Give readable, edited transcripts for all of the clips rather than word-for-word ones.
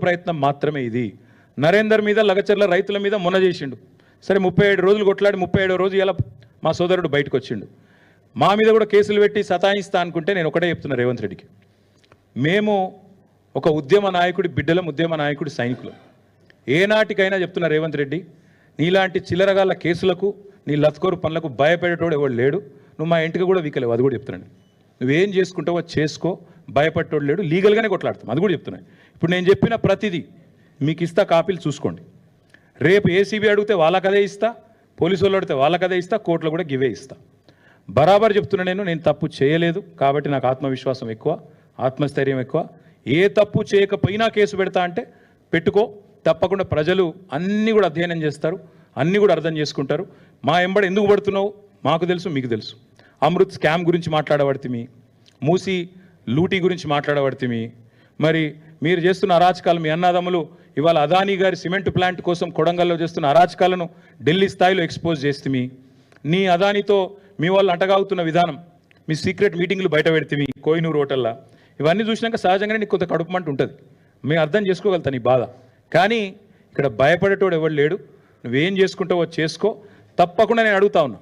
ప్రయత్నం మాత్రమే ఇది. నరేందర్ మీద లగచర్ల రైతుల మీద మొన్న చేసిండు. సరే 37 రోజులు కొట్లాడి 37వ రోజు ఇలా మా సోదరుడు బయటకు వచ్చిండు. మా మీద కూడా కేసులు పెట్టి సతాయిస్తా అనుకుంటే నేను ఒకటే చెప్తున్నా రేవంత్ రెడ్డికి, మేము ఒక ఉద్యమ నాయకుడి బిడ్డలం, ఉద్యమ నాయకుడి సైనికులు. ఏనాటికైనా చెప్తున్నా రేవంత్ రెడ్డి, నీలాంటి చిల్లరగాళ్ళ కేసులకు నీ లత్కోరు పనులకు భయపడేటోడు ఎవడు లేడు. నువ్వు మా ఇంటికి కూడా వీకలేవు, అది కూడా చెప్తున్నాను. నువ్వేం చేసుకుంటావో చేసుకో, భయపడేటోడు లేడు. లీగల్గానే కొట్లాడతాం, అది కూడా చెప్తున్నాను. ఇప్పుడు నేను చెప్పిన ప్రతిదీ మీకు ఇస్తా, కాపీలు చూసుకోండి. రేపు ఏసీబీ అడిగితే వాళ్ళకదే ఇస్తా, పోలీసు వాళ్ళు అడిగితే వాళ్ళకదే ఇస్తా, కోర్టులో కూడా గివే ఇస్తా. బరాబర్ చెప్తున్నా, నేను తప్పు చేయలేదు కాబట్టి నాకు ఆత్మవిశ్వాసం ఎక్కువ, ఆత్మస్థైర్యం ఎక్కువ. ఏ తప్పు చేయకపోయినా కేసు పెడతా అంటే పెట్టుకో, తప్పకుండా ప్రజలు అన్నీ కూడా అధ్యయనం చేస్తారు, అన్నీ కూడా అర్థం చేసుకుంటారు. మా ఎంబడి ఎందుకు పడుతున్నావు మాకు తెలుసు, మీకు తెలుసు. అమృత్ స్కామ్ గురించి మాట్లాడబడితిమి, మూసి లూటీ గురించి మాట్లాడబడితిమి. మరి మీరు చేస్తున్న అరాచకాలు, మీ అన్నదమ్ములు ఇవాళ అదానీ గారి సిమెంట్ ప్లాంట్ కోసం కొడంగల్లో చేస్తున్న అరాచకాలను ఢిల్లీ స్థాయిలో ఎక్స్పోజ్ చేస్తుమి. నీ అదానీతో మీ వాళ్ళు అంటగాగుతున్న విధానం, మీ సీక్రెట్ మీటింగ్లు బయట పెడితివి కోహినూరు హోటల్లో. ఇవన్నీ చూసినాక సహజంగానే నీకు కొంత కడుపుమంట ఉంటుంది. మేము అర్థం చేసుకోగలుగుతాను నీ బాధ. కానీ ఇక్కడ భయపడేటోడు ఎవడు లేడు. నువ్వేం చేసుకుంటావో చేసుకో, తప్పకుండా నేను అడుగుతా ఉన్నా.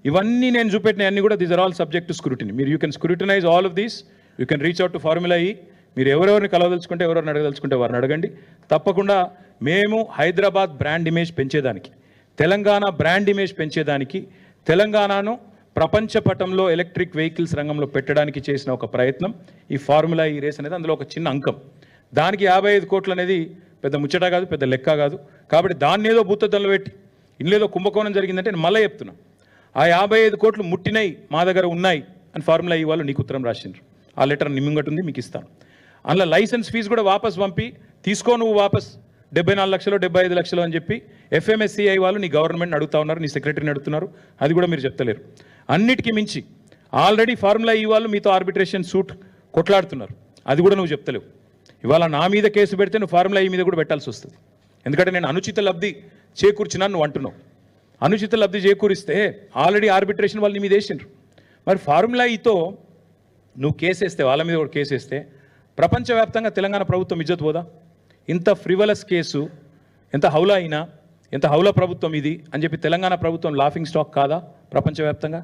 ఇవన్నీ నేను చూపెట్టిన అన్నీ కూడా these are all subject to scrutiny. మీరు you can scrutinize all of these, you can reach out to formula E. మీరు ఎవరెవరిని కలవదలుచుకుంటే, ఎవరెవరిని అడగదలుచుకుంటే వారిని అడగండి. తప్పకుండా మేము హైదరాబాద్ బ్రాండ్ ఇమేజ్ పెంచేదానికి, తెలంగాణ బ్రాండ్ ఇమేజ్ పెంచేదానికి, తెలంగాణను ప్రపంచ పటంలో ఎలక్ట్రిక్ వెహికల్స్ రంగంలో పెట్టడానికి చేసిన ఒక ప్రయత్నం ఈ ఫార్ములా ఈ రేస్ అనేది అందులో ఒక చిన్న అంకం. దానికి 55 కోట్లు అనేది పెద్ద ముచ్చట కాదు, పెద్ద లెక్క కాదు. కాబట్టి దాన్ని ఏదో భూతద్దంలో పెట్టి ఇల్లేదో కుంభకోణం జరిగిందంటే నేను మళ్ళీ చెప్తున్నా, ఆ 55 కోట్లు ముట్టినాయి, మా దగ్గర ఉన్నాయి అని ఫార్ములా ఈ వాళ్ళు నీకు ఉత్తరం రాసిండ్రు. ఆ లెటర్ నిమ్మింగటుంది, మీకు ఇస్తాను. అందులో లైసెన్స్ ఫీజు కూడా వాపస్ పంపి తీసుకో, నువ్వు వాపస్ 74 లక్షలు 75 లక్షలు అని చెప్పి FMSCI వాళ్ళు నీ గవర్నమెంట్ని అడుగుతా ఉన్నారు, నీ సెక్రటరీని అడుగుతున్నారు. అది కూడా మీరు చెప్తలేరు. అన్నిటికీ మించి ఆల్రెడీ ఫార్ములా ఈ వాళ్ళు మీతో ఆర్బిట్రేషన్ సూట్ కొట్లాడుతున్నారు, అది కూడా నువ్వు చెప్తలేవు. ఇవాళ నా మీద కేసు పెడితే నువ్వు ఫార్ములా ఈ మీద కూడా పెట్టాల్సి వస్తుంది. ఎందుకంటే నేను అనుచిత లబ్ధి చేకూర్చినా నువ్వు అంటున్నావు. అనుచిత లబ్ధి చేకూరిస్తే ఆల్రెడీ ఆర్బిట్రేషన్ వాళ్ళు నీ మీద వేసిండ్రు. మరి ఫార్ములా ఈతో నువ్వు కేసేస్తే, వాళ్ళ మీద కూడా కేసేస్తే ప్రపంచవ్యాప్తంగా తెలంగాణ ప్రభుత్వం ఇజ్జత్ పోదా? ఇంత ఫ్రివలస్ కేసు, ఎంత హౌలా అయినా, ఎంత హౌలా ప్రభుత్వం ఇది అని చెప్పి తెలంగాణ ప్రభుత్వం లాఫింగ్ స్టాక్ కాదా ప్రపంచవ్యాప్తంగా?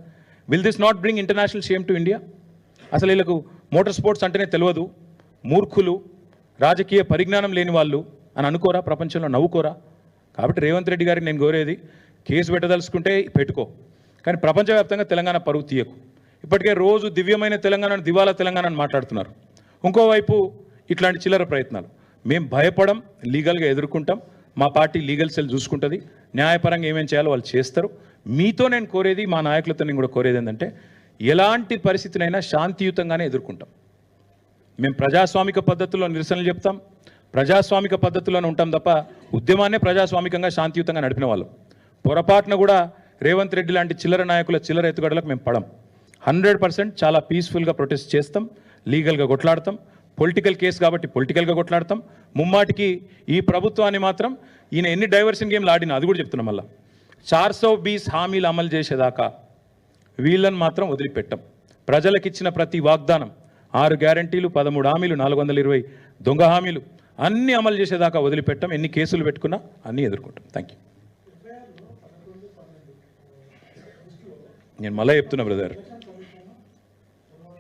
Will this not bring international shame to India? అసలు వీళ్ళకు మోటార్ స్పోర్ట్స్ అంటేనే తెలియదు, మూర్ఖులు, రాజకీయ పరిజ్ఞానం లేని వాళ్ళు అని అనుకోరా? ప్రపంచంలో నవ్వుకోరా? కాబట్టి రేవంత్ రెడ్డి గారికి నేను కోరేది, కేసు పెట్టదలుచుకుంటే పెట్టుకో, కానీ ప్రపంచవ్యాప్తంగా తెలంగాణ పరువు తీయకు. ఇప్పటికే రోజు దివ్యమైన తెలంగాణను, దివాలా తెలంగాణను మాట్లాడుతున్నారు. ఇంకోవైపు ఇట్లాంటి చిల్లర ప్రయత్నాలు. మేము భయపడం, లీగల్గా ఎదుర్కొంటాం. మా పార్టీ లీగల్ సెల్ చూసుకుంటుంది, న్యాయపరంగా ఏమేం చేయాలో వాళ్ళు చేస్తారు. మీతో నేను కోరేది, మా నాయకులతో నేను కూడా కోరేది ఏంటంటే, ఎలాంటి పరిస్థితినైనా శాంతియుతంగానే ఎదుర్కొంటాం. మేము ప్రజాస్వామిక పద్ధతుల్లో నిరసనలు చెప్తాం, ప్రజాస్వామిక పద్ధతుల్లోనే ఉంటాం తప్ప ఉద్యమాన్నే ప్రజాస్వామికంగా శాంతియుతంగా నడిపిన వాళ్ళం. పొరపాటున కూడా రేవంత్ రెడ్డి లాంటి చిల్లర నాయకుల చిల్లర ఎత్తుగడలకు మేము పడం. 100% చాలా పీస్ఫుల్గా ప్రొటెస్ట్ చేస్తాం, లీగల్గా కొట్లాడతాం. పొలిటికల్ కేసు కాబట్టి పొలిటికల్గా కొట్లాడతాం. ముమ్మాటికి ఈ ప్రభుత్వాన్ని మాత్రం ఈయన ఎన్ని డైవర్షన్ గేమ్లు ఆడినా, అది కూడా చెప్తున్నాం, మళ్ళీ 420 హామీలు అమలు చేసేదాకా వీళ్ళని మాత్రం వదిలిపెట్టాం. ప్రజలకు ఇచ్చిన ప్రతి వాగ్దానం, 6 గ్యారంటీలు, 13 హామీలు, 420 దొంగ హామీలు అన్నీ అమలు చేసేదాకా వదిలిపెట్టాం. ఎన్ని కేసులు పెట్టుకున్నా అన్నీ ఎదుర్కొంటాం. Thank you. నేను మళ్ళీ చెప్తున్నా బ్రదర్,